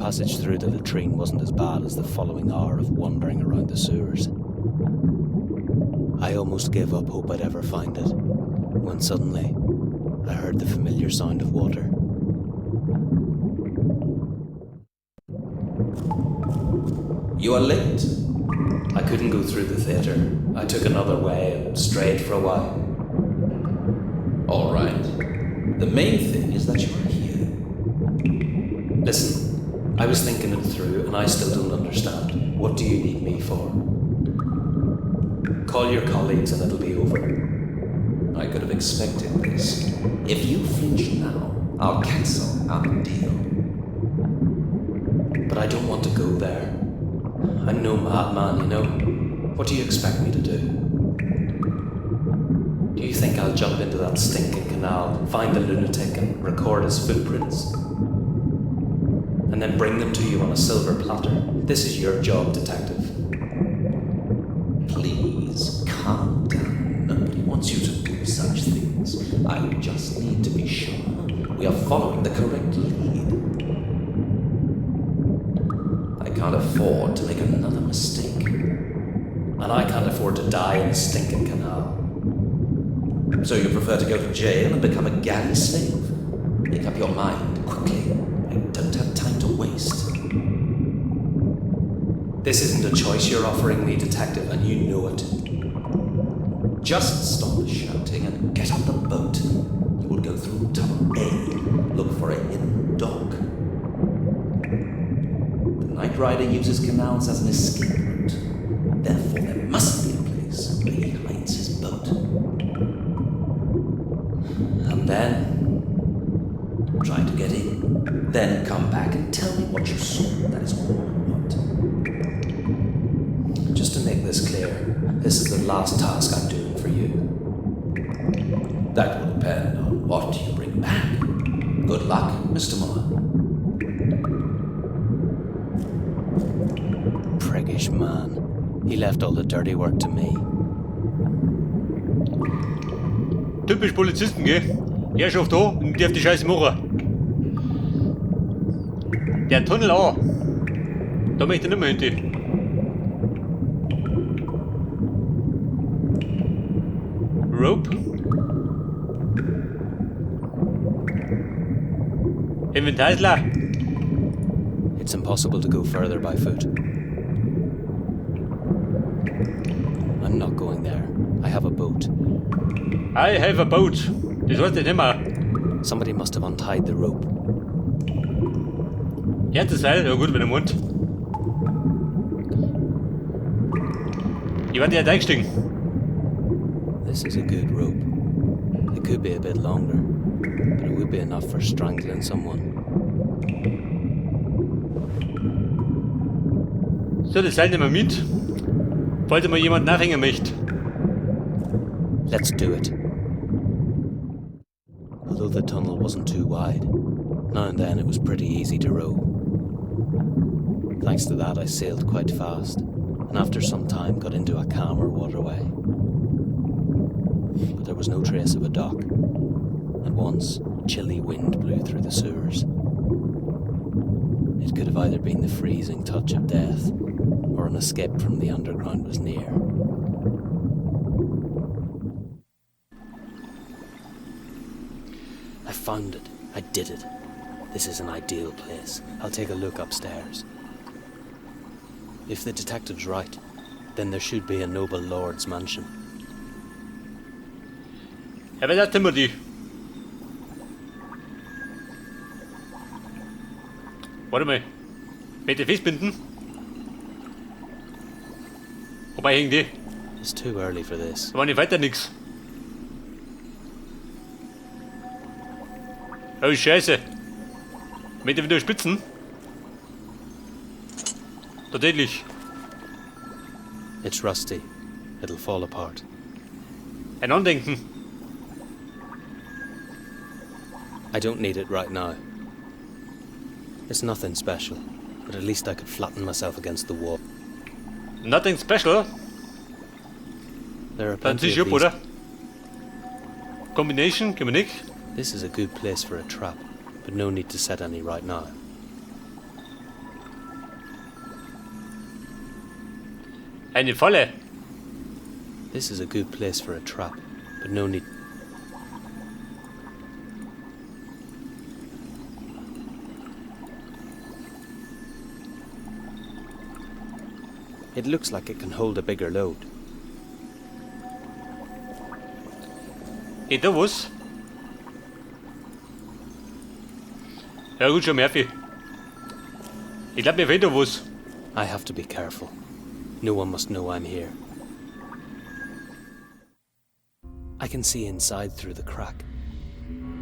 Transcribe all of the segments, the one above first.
passage through the latrine wasn't as bad as the following hour of wandering around the sewers. I almost gave up hope I'd ever find it, when suddenly I heard the familiar sound of water. You are late. I couldn't go through the theatre. I took another way and strayed for a while. All right. The main thing is that you are here. Listen, I was thinking it through and I still don't understand. What do you need me for? Call your colleagues and it'll be over. I could have expected this. If you flinch now, I'll cancel our deal. But I don't want to go there. I'm no madman, you know. What do you expect me to do? Do you think I'll jump into that stinking canal, find the lunatic and record his footprints? And then bring them to you on a silver platter? This is your job, detective. Please, calm down. Nobody wants you to do such things. I just need to be sure we are following the correct lead. I can't afford to make another mistake. And I can't afford to die in a stinking canal. So you prefer to go to jail and become a galley slave? Make up your mind quickly. I don't have time to waste. This isn't a choice you're offering me, detective, and you know it. Just stop shouting and get on the boat. You will go through tunnel A. Look for a hidden dock. The Night Rider uses canals as an escape route. Therefore, there must be a place where he hides his boat. And then? Try to get in. Then come back and tell me what you saw. That is all I want. Just to make this clear, this is the last task I'm doing for you. That will depend on what you bring back. Good luck, Mr. Muller. Priggish man. He left all the dirty work to me. Typisch Polizisten, gell? Herrschaft da und die auf die Scheiße machen. Der Tunnel auch. Da möchte ich nicht mehr hinter. Rope. Inventar ist leer. It's impossible to go further by foot. I'm not going there. I have a boat. I have a boat. Das heißt nicht immer. Somebody must have untied the rope. Erstes Seil, ja gut, wenn er meint. Ich werde ja eingestiegen. This is a good rope. It could be a bit longer, but it would be enough for strangling someone. So, das Seil nehmen wir mit. Falls mal jemand nachhängen möchte. Let's do it. Although the tunnel wasn't too wide, now and then it was pretty easy to row. Thanks to that, I sailed quite fast, and after some time got into a calmer waterway. But there was no trace of a dock, and once a chilly wind blew through the sewers. It could have either been the freezing touch of death, or an escape from the underground was near. I found it. I did it. This is an ideal place. I'll take a look upstairs. If the detective's right, then there should be a noble lord's mansion. Ja, wer sagt immer die? Warte mal. Bitte festbinden. Wobei hängen die? It's too early for this. Da war nicht weiter nix. Oh Scheiße. Mit wieder Spitzen? Tatsächlich. It's rusty. It'll fall apart. Ein Andenken. I don't need it right now. It's nothing special, but at least I could flatten myself against the wall. Nothing special. There are Dann plenty zieh ich of ab, these. oder? Combination, können wir nicht. This is a good place for a trap, but no need to set any right now. Eine Falle. This is a good place for a trap, but no need. It looks like it can hold a bigger load. Geht da was? Ja gut, schon mehr viel. Ich glaube, mir fehlt da was. I have to be careful. No one must know I'm here. I can see inside through the crack.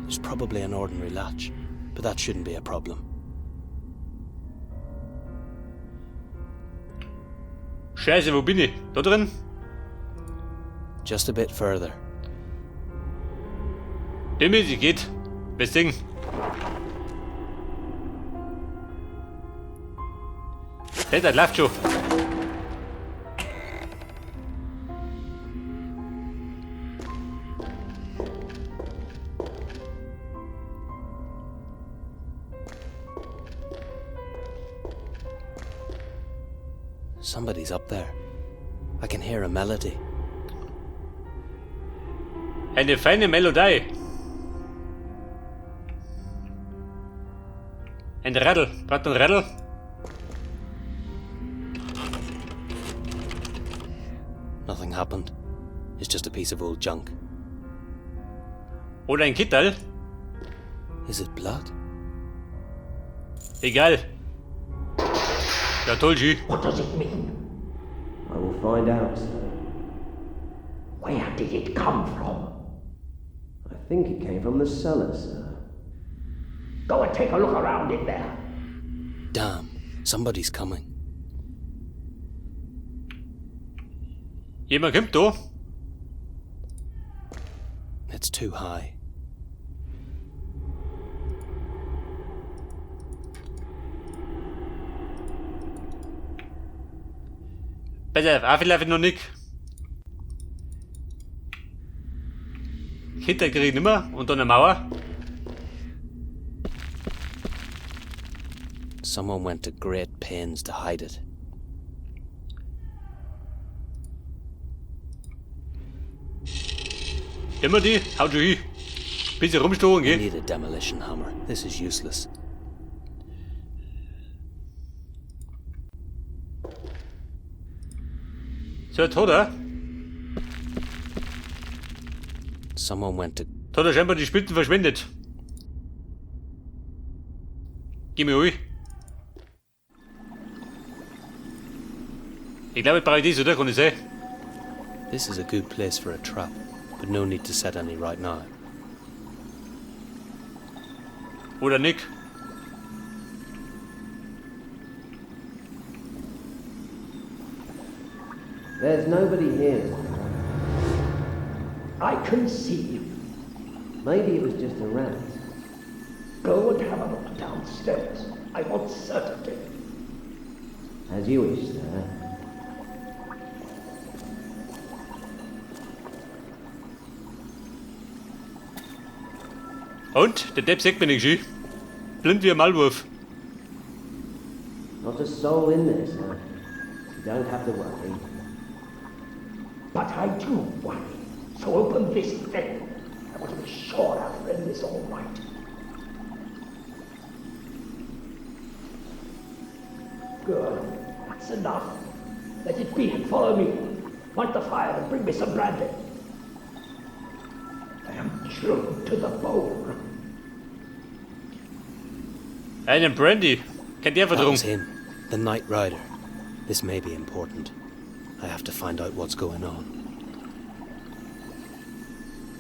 There's probably an ordinary latch, but that shouldn't be a problem. Scheiße, wo bin ich? Da drin? Just a bit further. Demmäßig geht. Das Ding. Das läuft schon. Somebody's up there. I can hear a melody. Eine feine Melodie. Ein Rattel. Braucht ein Rattel? Nothing happened. It's just a piece of old junk. Oder ein Kittel? Is it blood? Egal. Ja, toll, G. What does it mean? I will find out, sir. Where did it come from? I think it came from the cellar, sir. Go and take a look around in there. Damn, somebody's coming. Jemand kommt da. It's too high. Pass auf, vielleicht noch nicht. Kinder kriege ich nicht mehr. Unter einer Mauer. Someone went to great pains to hide it. Immer die, haut schon hin. Bisschen rumstoßen, I gell? need a demolition hammer. This is useless. So, jetzt hat er. Someone went to... Jetzt hat er scheinbar die Spitzen verschwendet. Geh mir ruhig. Ich glaube, ich brauche das, oder? Kann ich sehen? This is a good place for a trap, but no need to set any right now. Oder nicht? There's nobody here. I can see. Maybe it was just a rat. Go and have a look downstairs. I want certainty. As you wish, sir. Und? Der Depp sagt mir nicht, G. Blind wie ein Maulwurf. Not a soul in there, sir. You don't have to worry. But I do worry. So open this thing. I want to be sure our friend is all right. Good. That's enough. Let it be and follow me. Light the fire and bring me some brandy. I am chilled to the bone. Einen Brandy. Kennt ihr That Verdrung? was him, the Night Rider. This may be important. I have to find out what's going on.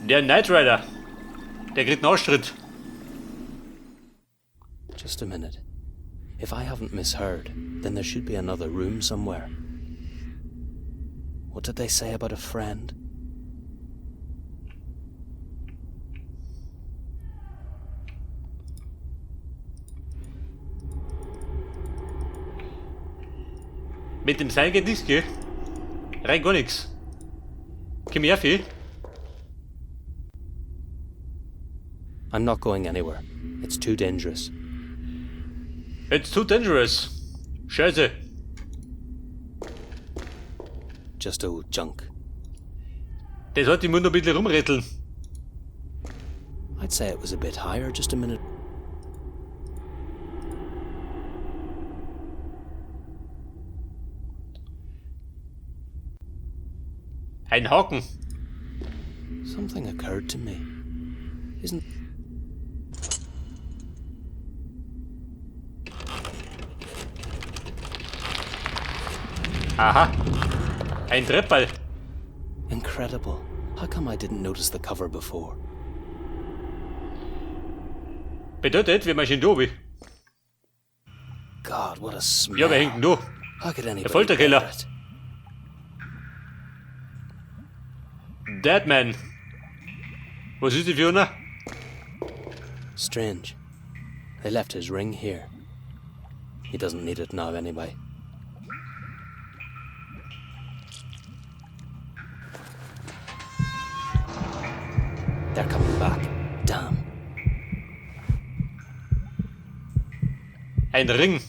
Der Knight Rider. Der kriegt einen Ausstritt. Just a minute. If I haven't misheard, then there should be another room somewhere. What did they say about a friend? Mit dem Seil geht nichts, gell? Rein gar nichts. Komm her, Fee. I'm not going anywhere. It's too dangerous. It's too dangerous. Scheiße. just old junk. Der sollte im Mund noch ein bisschen rumrätseln. I'd say it was a bit higher just a minute. Ein Haken. Something occurred to me. Isn't... Aha. Ein Treppball. Incredible. How come I didn't notice the cover before? Bedeutet, wir machen da oben. God, what a smell. Ja, wir hängen da. How could anybody Der Folterkeller. bear it? Deadman. Was ist die Fiona? Strange. They left his ring here. He doesn't need it now anyway. They're coming back. Damn. Ein Ring.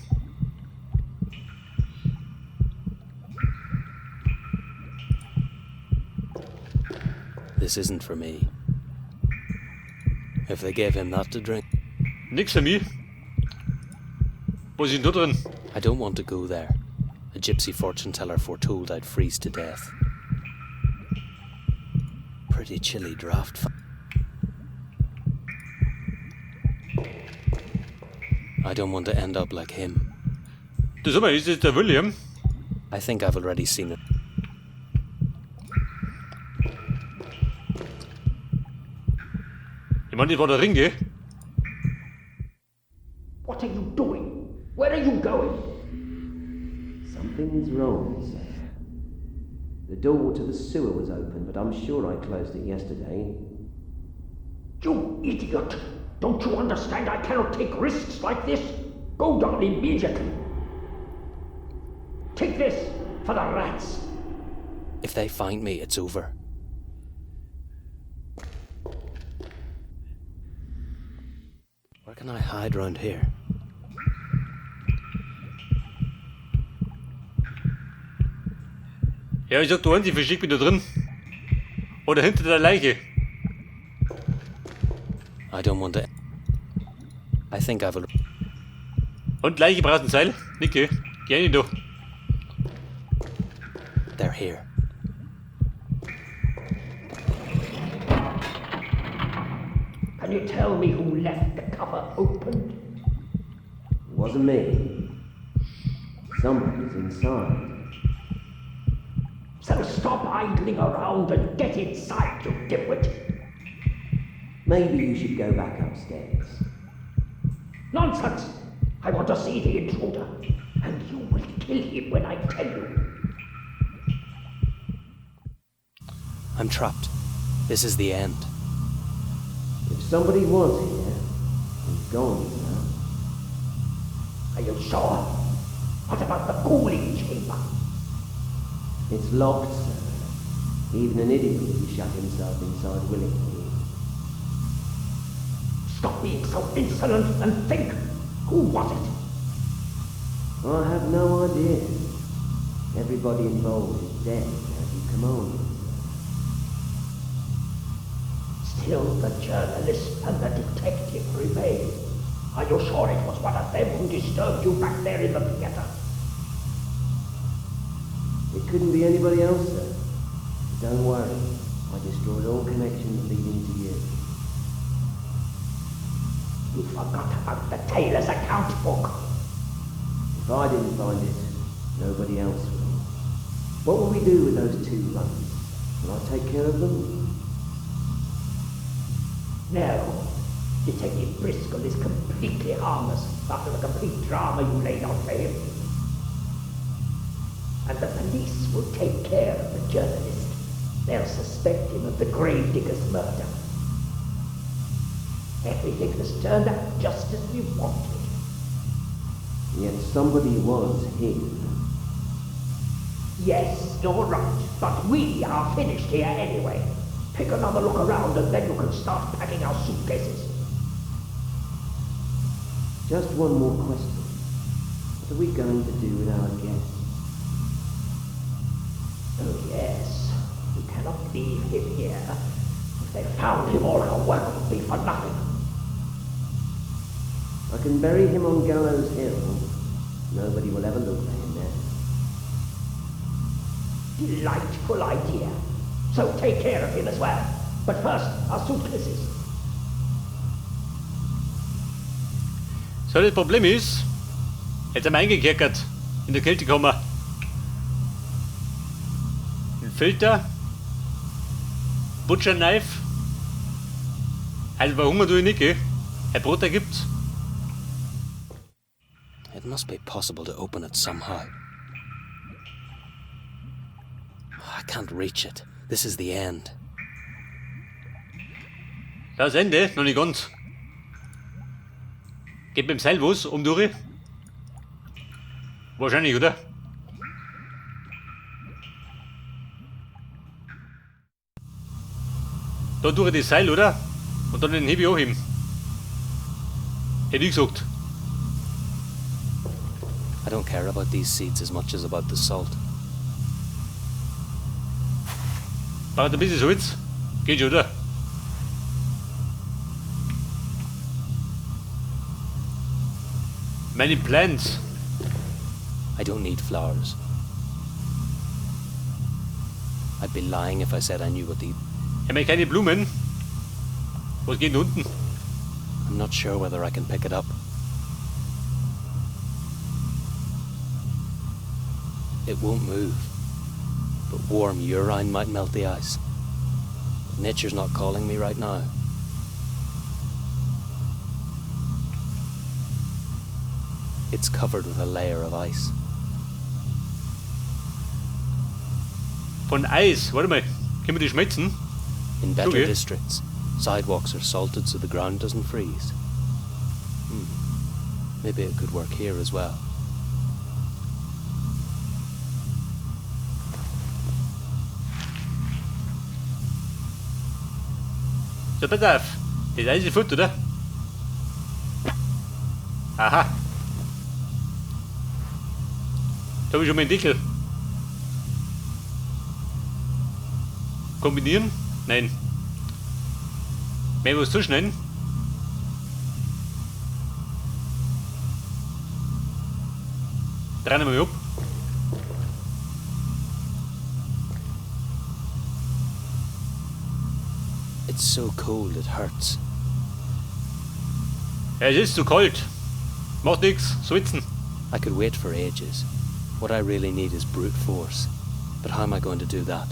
This isn't for me. If they gave him that to drink, Nix für mich. Was ist denn da drin? I don't want to go there. A gypsy fortune teller foretold I'd freeze to death. Pretty chilly draft. I don't want to end up like him. Du sag mal, ist das der William? I think I've already seen it. Ich meine, das war der Ring, gell? What are you doing? Where are you going? Something's wrong, sir. The door to the sewer was open, but I'm sure I closed it yesterday. You idiot! Don't you understand I cannot take risks like this? Go down immediately. Take this for the rats. If they find me, it's over. Where can I hide round here? Ja, ich sag, du ich versteck mich da drin. Oder hinter der Leiche. I don't want to... I think I've... Und Leiche brauchst ein Seil? Nicke, geh nicht da. They're here. Can you tell me who left the cover open? It wasn't me. Somebody's inside. So stop idling around and get inside, you dimwit. Maybe you should go back upstairs. Nonsense! I want to see the intruder, and you will kill him when I tell you. I'm trapped. This is the end. If somebody was here, he's gone now. Are you sure? What about the cooling chamber? It's locked, sir. Even an idiot would shut himself inside willingly. Stop being so insolent and think. Who was it? I have no idea. Everybody involved is dead, as you commanded. Still the journalist and the detective remain. Are you sure it was one of them who disturbed you back there in the theater? It couldn't be anybody else, sir. Don't worry. I destroyed all connections leading to you. You forgot about the tailor's account book. If I didn't find it, nobody else will. What will we do with those 2 runs? Will I take care of them? No. Detective Briscoe is completely harmless after the complete drama you laid out for him. And the police will take care of the journalist. They'll suspect him of the gravedigger's murder. Everything has turned out just as we wanted. Yet somebody was here. Yes, you're right, but we are finished here anyway. Take another look around and then you can start packing our suitcases. Just one more question. What are we going to do with our guests? Oh, yes. You cannot leave him here. If they found him, all our work would be for nothing. I can bury him on Gallows Hill. Nobody will ever look for him there. Delightful idea. So take care of him as well. But first, our suitcases. So, das Problem ist, jetzt haben wir eingekerkert in der Kältekammer. Ein Filter, Butcher Knife. Also verhungern tue ich nicht, gell? Ein Brot gibt's. It must be possible to open it somehow. I can't reach it. This is the end. Das Ende, noch nicht ganz. Geht mit dem Seil was, durch? Wahrscheinlich, oder? Da durch das Seil, oder? Und dann den Hebel anheben. Hätte ich gesagt. I don't care about these seeds as much as about the salt. Braucht ein bisschen Salz. Geht schon, oder? Many plants. I don't need flowers. I'd be lying if I said I knew what the... Haben wir keine Blumen? Was geht denn unten? I'm not sure whether I can pick it up. It won't move. But warm urine might melt the ice. Nature's not calling me right now. It's covered with a layer of ice. Von Eis. Warte mal. Können wir die schmelzen? In better Okay. districts, sidewalks are salted so the ground doesn't freeze. Maybe it could work here as well. So, pass auf. Das Eis ist gut, oder? Aha. Da habe ich schon mal einen Deckel. Kombinieren? Nein. Mehr was zuschneiden? Drehen wir mal ab. It's so cold it hurts. Ja, es ist zu kalt. Macht nix. Schwitzen. I could wait for ages. What I really need is brute force. But how am I going to do that?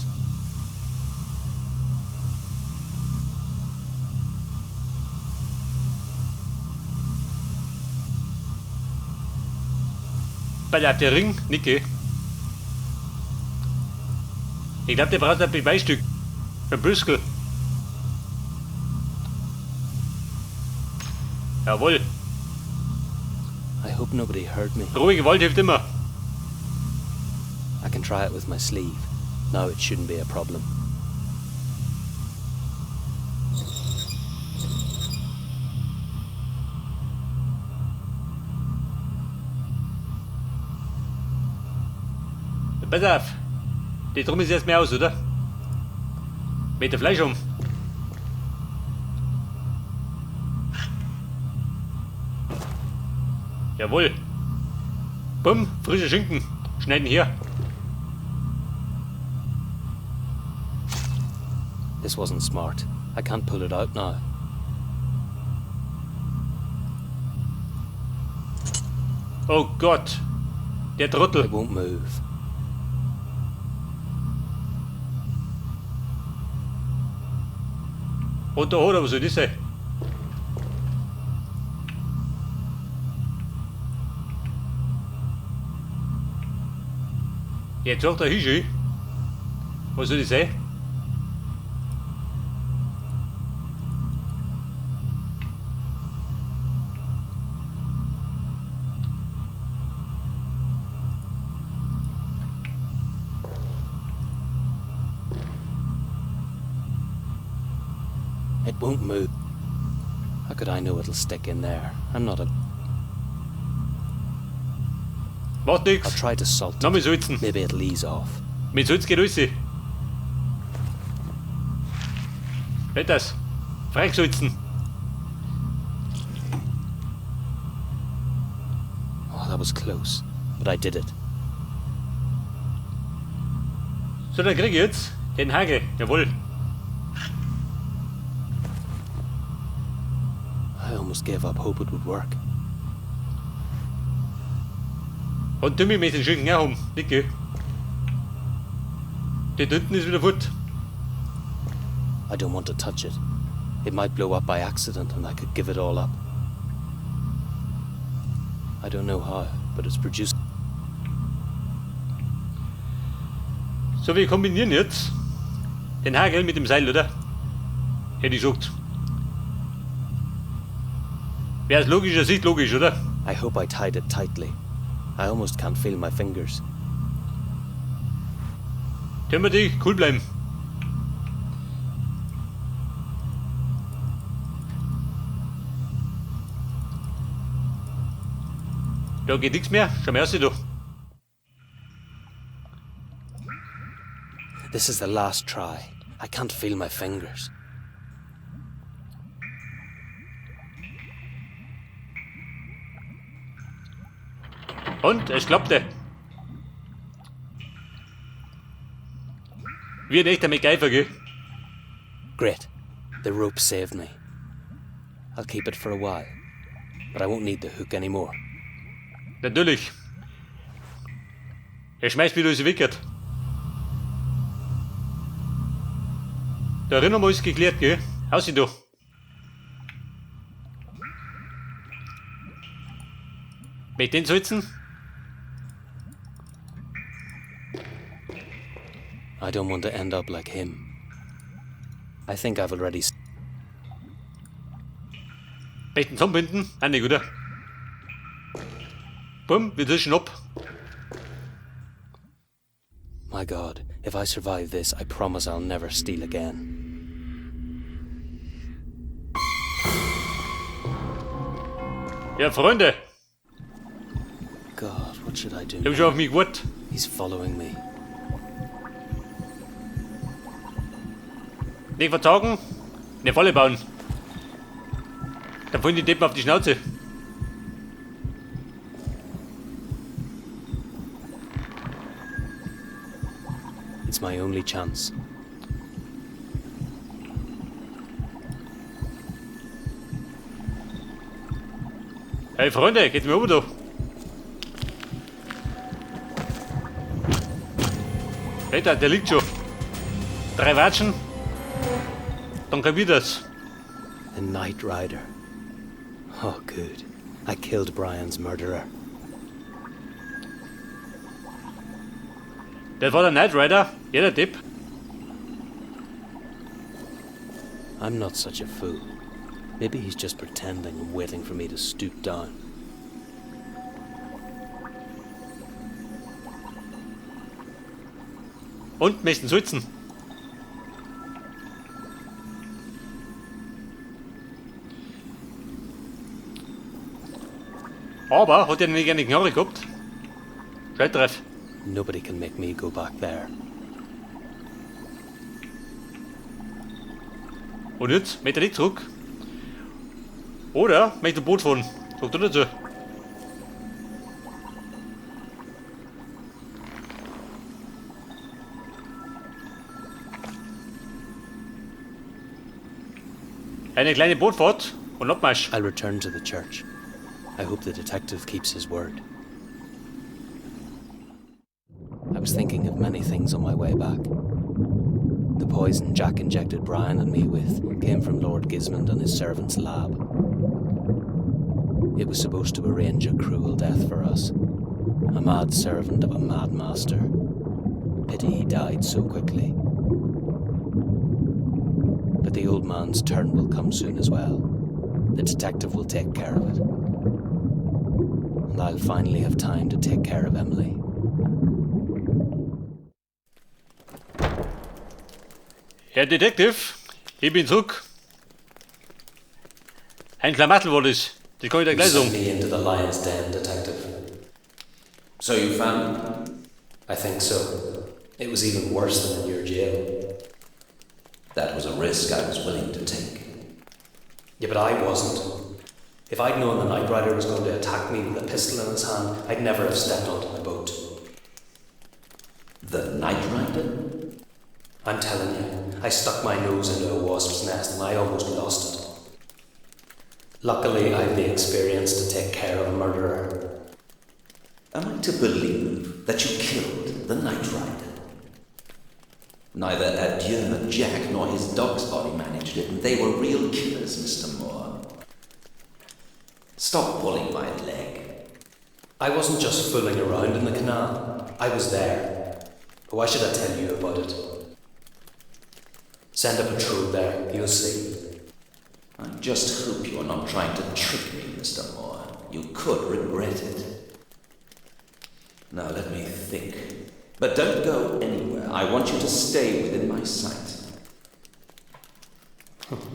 Bei der Ring, Nicke. Ich glaube, der braucht ein Beweisstück. Ein Büskel. Jawohl. I hope nobody heard me. Rohe Gewalt hilft immer. I can try it with my sleeve. Now it shouldn't be a problem. Pass auf. Die drum ist erst mehr aus, oder? Mit der Fleisch um. Jawohl. Bumm, frische Schinken. Schneiden hier. This wasn't smart. I can't pull it out now. Oh Gott. Der Trottel. It won't move. Und da hat er, was soll das sein? Jetzt sagt er hin. Was soll das sein? It won't move. How could I know it'll stick in there? I'm not a... Macht I'll nix. try to salt Noch mal it. salzen. Maybe it'll ease off. Mit Salz geht alles. Wetters. Freigesalzen. Oh, that was close, but I did it. So, dann krieg ich jetzt den Hagel. Jawohl. I almost gave up hope it would work. Und du mich mit den Schinken auch haben. Nicht, gell? Der unten ist wieder fort. I don't want to touch it. It might blow up by accident and I could give it all up. I don't know how, but it's produced. So, wir kombinieren jetzt den Hagel mit dem Seil, oder? Hätte ich gesagt. Wäre aus logischer Sicht logisch, oder? I hope I tied it tightly. I almost can't feel my fingers. Können wir die cool bleiben? Da geht nichts mehr. Schau mal aus, da. This is the last try. I can't feel my fingers. Und es klappte. Wie ein echter MacGyver, gell? Great. The rope saved me. I'll keep it for a while, but I won't need the hook anymore. Natürlich. Er schmeißt wieder alles weg. Da erinnern wir uns geklärt, gell? Aus sie doch. Mit den Salzen? I don't want to end up like him. I think I've already... Bechten zusammenbinden? Auch nicht, oder? Bumm, wir tischen ab. My God, if I survive this, I promise I'll never steal again. Ja, Freunde, God, what should I do ich hab now? schon auf mich gewartet. He's following me. Nicht vertagen, eine Falle bauen. Dann fallen die Deppen auf die Schnauze. It's my only chance. Hey Freunde, geht's mir oben da? Alter, der liegt schon. 3 Watschen. Dann kann ich das. The Night Rider. Oh, good. I killed Brian's murderer. Das war der Knight Rider. Jeder Depp. I'm not such a fool. Maybe he's just pretending and waiting for me to stoop down. Und möchten Salzen. Aber hat er nicht eine Knarre gehabt? Schalt drauf. Nobody can make me go back there. Und jetzt möchte er nicht zurück. Oder möchte ein Boot fahren. Sagt er dazu. Eine kleine Bootfahrt und Abmarsch. I'll return to the church. I hope the detective keeps his word. I was thinking of many things on my way back. The poison Jack injected Brian and me with came from Lord Gismond and his servant's lab. It was supposed to arrange a cruel death for us. A mad servant of a mad master. Pity he died so quickly. But the old man's turn will come soon as well. The detective will take care of it. And I'll finally have time to take care of Emily. Herr Detektiv, ich bin zurück. Ein Klamattel war das. Das kann ich dir gleich sagen. me into the lion's den, detective. So you found it? I think so. It was even worse than in your jail. That was a risk I was willing to take. Yeah, but I wasn't. If I'd known the Night Rider was going to attack me with a pistol in his hand, I'd never have stepped onto the boat. The Night Rider? I'm telling you, I stuck my nose into a wasp's nest and I almost lost it. Luckily, I've the experience to take care of a murderer. Am I to believe that you killed the Night Rider? Neither Adieu Jack nor his dog's body managed it, and they were real killers, Mr. Moore. Stop pulling my leg. I wasn't just fooling around in the canal. I was there. But why should I tell you about it? Send a patrol there, you'll see. I just hope you are not trying to trick me, Mr. Moore. You could regret it. Now let me think. But don't go anywhere. I want you to stay within my sight.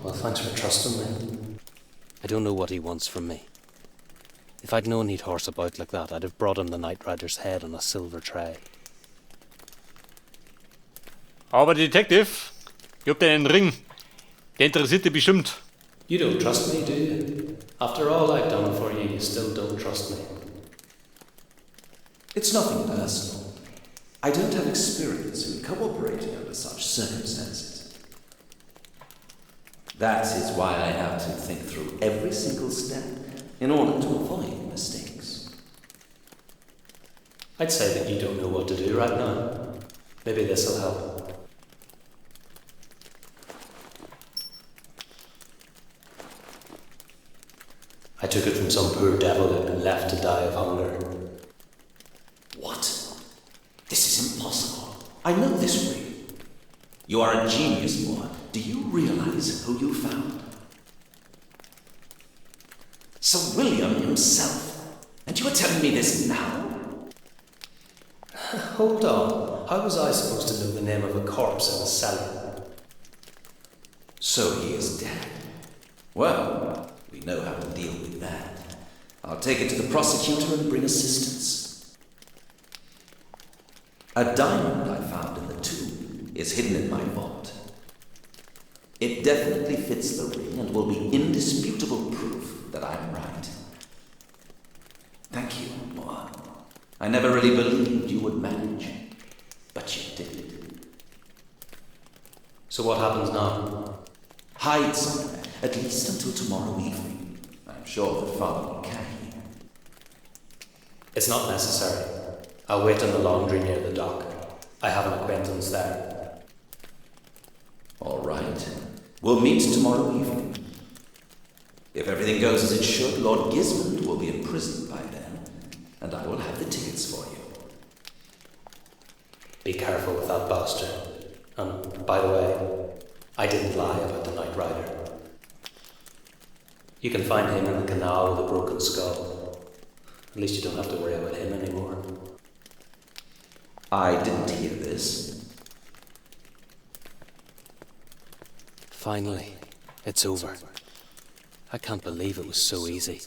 Well, thanks for trusting me. I don't know what he wants from me. If I'd known he'd horse about like that, I'd have brought him the Night Rider's head on a silver tray. Aber Detective, ich hab den Ring. Der interessiert dich bestimmt. You don't trust me, do you? After all I've done for you, you still don't trust me. It's nothing personal. I don't have experience in cooperating under such circumstances. That is why I have to think through every single step in order to avoid mistakes. I'd say that you don't know what to do right now. Maybe this'll help. I took it from some poor devil who'd been left to die of hunger. What? This is impossible. I know this ring. You are a genius, Moore. Do you realize who you found? Sir William himself. And you are telling me this now? Hold on. How was I supposed to know the name of a corpse in a cellar? So he is dead. Well, we know how to deal with that. I'll take it to the prosecutor and bring assistance. A diamond I found in the tomb is hidden in my vault. It definitely fits the ring and will be indisputable proof that I'm right. Thank you, Moore. I never really believed you would manage, but you did. So what happens now? Hide somewhere, at least until tomorrow evening. I'm sure that Father will carry you. It's not necessary. I'll wait in the laundry near the dock. I have an acquaintance there. All right. We'll meet tomorrow evening. If everything goes as it should, Lord Gismond will be in prison by then, and I will have the tickets for you. Be careful with that bastard. And, by the way, I didn't lie about the Night Rider. You can find him in the canal with a broken skull. At least you don't have to worry about him anymore. I didn't hear this. Finally, it's over. I can't believe it was so easy.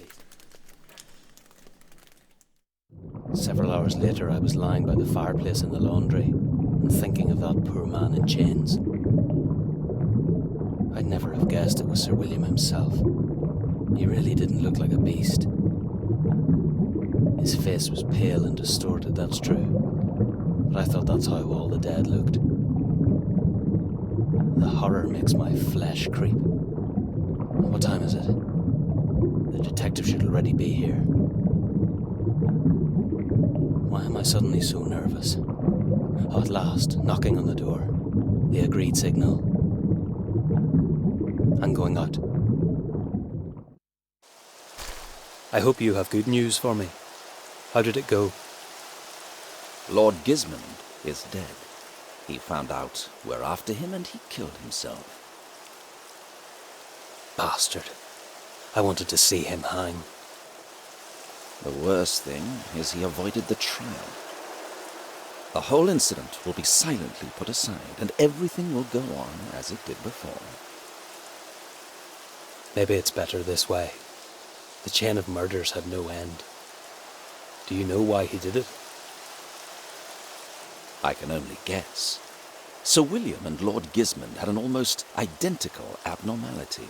Several hours later, I was lying by the fireplace in the laundry and thinking of that poor man in chains. I'd never have guessed it was Sir William himself. He really didn't look like a beast. His face was pale and distorted, that's true. But I thought that's how all the dead looked. The horror makes my flesh creep. What time is it? The detective should already be here. Why am I suddenly so nervous? Oh, at last, knocking on the door. The agreed signal. I'm going out. I hope you have good news for me. How did it go? Lord Gismond is dead. He found out we're after him and he killed himself. Bastard. I wanted to see him hang. The worst thing is he avoided the trial. The whole incident will be silently put aside and everything will go on as it did before. Maybe it's better this way. The chain of murders had no end. Do you know why he did it? I can only guess. Sir William and Lord Gismond had an almost identical abnormality.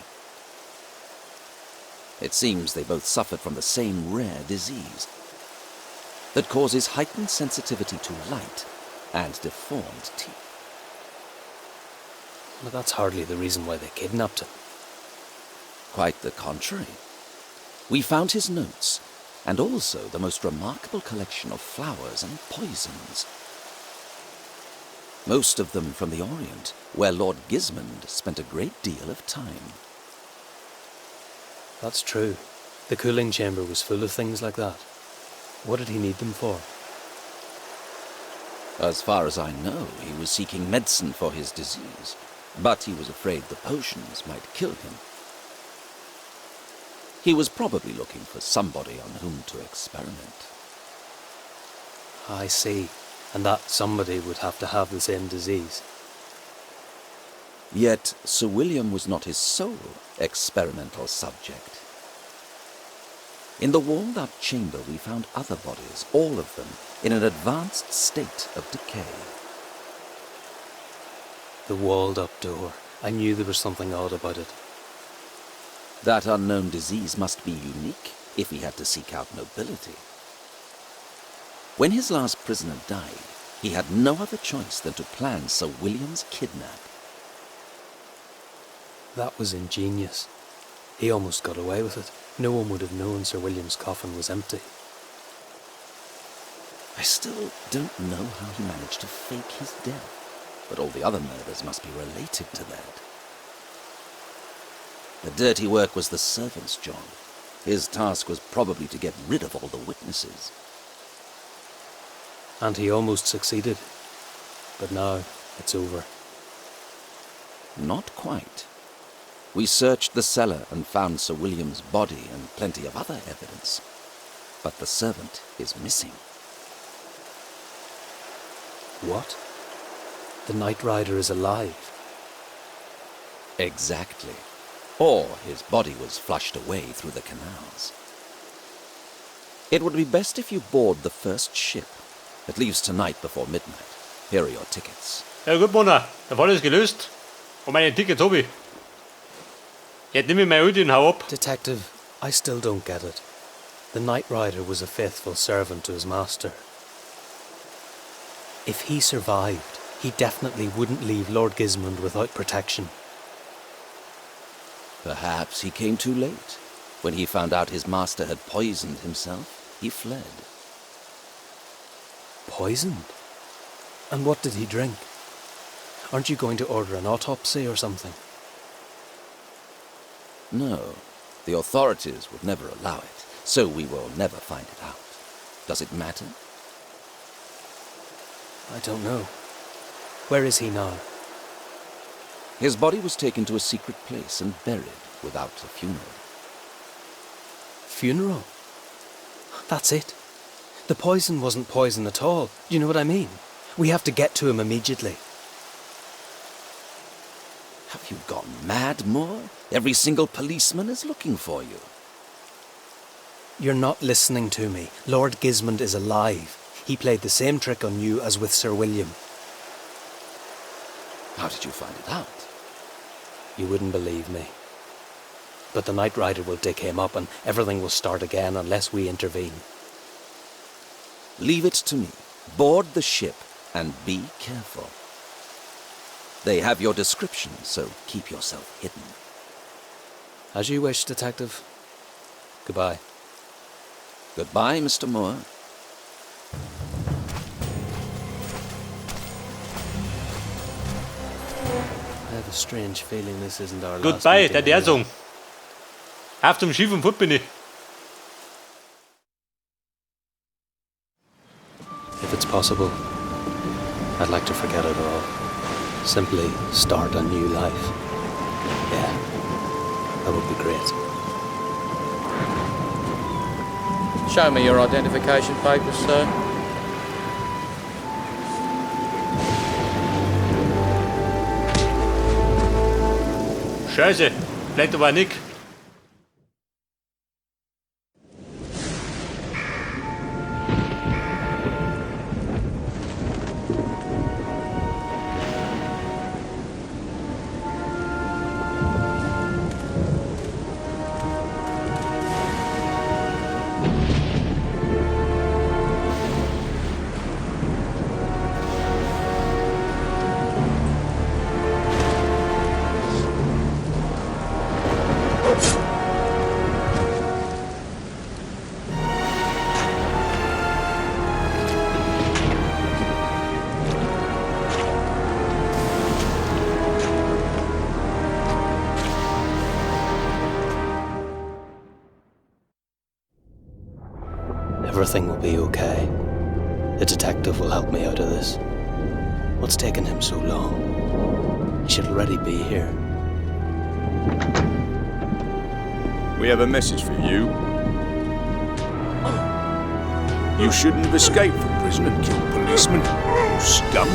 It seems they both suffered from the same rare disease that causes heightened sensitivity to light and deformed teeth. But that's hardly the reason why they kidnapped him. Quite the contrary. We found his notes, and also the most remarkable collection of flowers and poisons. Most of them from the Orient, where Lord Gismond spent a great deal of time. That's true. The cooling chamber was full of things like that. What did he need them for? As far as I know, he was seeking medicine for his disease, but he was afraid the potions might kill him. He was probably looking for somebody on whom to experiment. I see. And that somebody would have to have the same disease. Yet Sir William was not his sole experimental subject. In the walled-up chamber we found other bodies, all of them in an advanced state of decay. The walled-up door. I knew there was something odd about it. That unknown disease must be unique if he had to seek out nobility. When his last prisoner died, he had no other choice than to plan Sir William's kidnap. That was ingenious. He almost got away with it. No one would have known Sir William's coffin was empty. I still don't know how he managed to fake his death, but all the other murders must be related to that. The dirty work was the servant's job. His task was probably to get rid of all the witnesses. And he almost succeeded. But now, it's over. Not quite. We searched the cellar and found Sir William's body and plenty of other evidence. But the servant is missing. What? The Night Rider is alive? Exactly. Or his body was flushed away through the canals. It would be best if you board the first ship. It leaves tonight before midnight. Here are your tickets. Ja gut, Mona. Der Fall ist gelöst. Und meine Tickets habe ich. Jetzt nehme ich mein Audi und hau ab. Detective, I still don't get it. The Night Rider was a faithful servant to his master. If he survived, he definitely wouldn't leave Lord Gismond without protection. Perhaps he came too late. When he found out his master had poisoned himself, he fled. Poisoned? And what did he drink? Aren't you going to order an autopsy or something? No, the authorities would never allow it, so we will never find it out. Does it matter? I don't know. Where is he now? His body was taken to a secret place and buried without a funeral. Funeral? That's it. The poison wasn't poison at all. Do you know what I mean? We have to get to him immediately. Have you gone mad, Moore? Every single policeman is looking for you. You're not listening to me. Lord Gismond is alive. He played the same trick on you as with Sir William. How did you find it out? You wouldn't believe me. But the Night Rider will dig him up and everything will start again unless we intervene. Leave it to me. Board the ship and be careful. They have your description, so keep yourself hidden. As you wish, Detective. Goodbye. Goodbye, Mr. Moore. I have a strange feeling this isn't our last Goodbye, meeting der anyway. Song. Auf zum Schiff und fort bin ich. If it's possible, I'd like to forget it all. Simply start a new life. Yeah, that would be great. Show me your identification papers, sir. Scheiße, vielleicht aber nicht. Everything will be okay. The detective will help me out of this. What's taken him so long? He should already be here. We have a message for you. You shouldn't have escaped from prison and killed policemen, you scum.